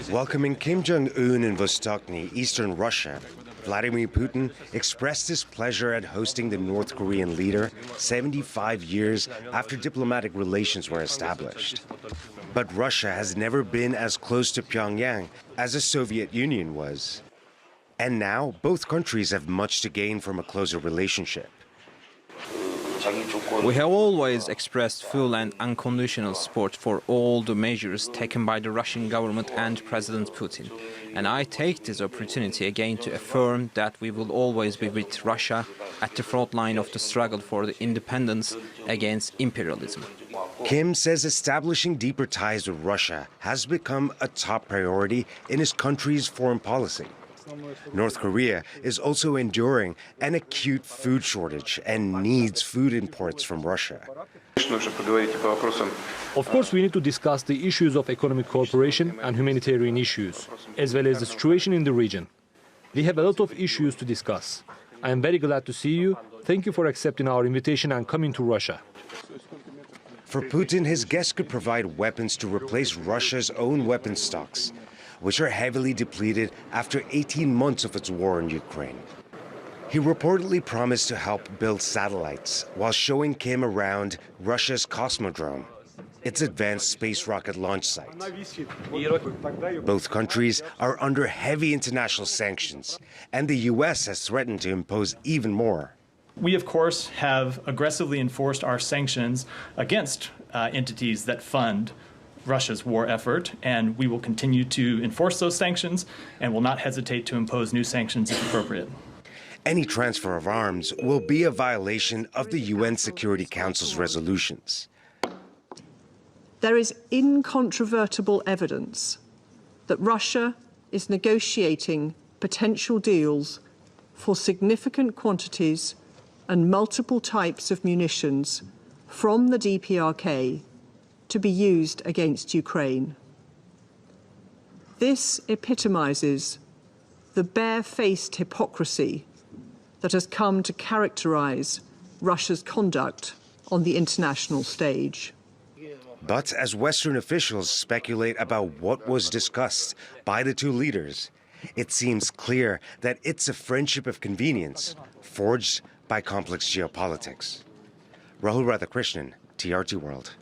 Welcoming Kim Jong-un in Vostochny, eastern Russia, Vladimir Putin expressed his pleasure at hosting the North Korean leader 75 years after diplomatic relations were established. But Russia has never been as close to Pyongyang as the Soviet Union was. And now both countries have much to gain from a closer relationship. We have always expressed full and unconditional support for all the measures taken by the Russian government and President Putin. And I take this opportunity again to affirm that we will always be with Russia at the front line of the struggle for the independence against imperialism. Kim says establishing deeper ties with Russia has become a top priority in his country's foreign policy. North Korea is also enduring an acute food shortage and needs food imports from Russia. Of course, we need to discuss the issues of economic cooperation and humanitarian issues, as well as the situation in the region. We have a lot of issues to discuss. I am very glad to see you. Thank you for accepting our invitation and coming to Russia. For Putin, his guests could provide weapons to replace Russia's own weapon stocks, which are heavily depleted after 18 months of its war in Ukraine. He reportedly promised to help build satellites while showing Kim around Russia's Cosmodrome, its advanced space rocket launch site. Both countries are under heavy international sanctions, and the U.S. has threatened to impose even more. We, of course, have aggressively enforced our sanctions against entities that fund Russia's war effort, and we will continue to enforce those sanctions and will not hesitate to impose new sanctions if appropriate. Any transfer of arms will be a violation of the UN Security Council's resolutions. There is incontrovertible evidence that Russia is negotiating potential deals for significant quantities and multiple types of munitions from the DPRK to be used against Ukraine. This epitomizes the bare-faced hypocrisy that has come to characterize Russia's conduct on the international stage. But as Western officials speculate about what was discussed by the two leaders, it seems clear that it's a friendship of convenience forged by complex geopolitics. Rahul Radhakrishnan, TRT World.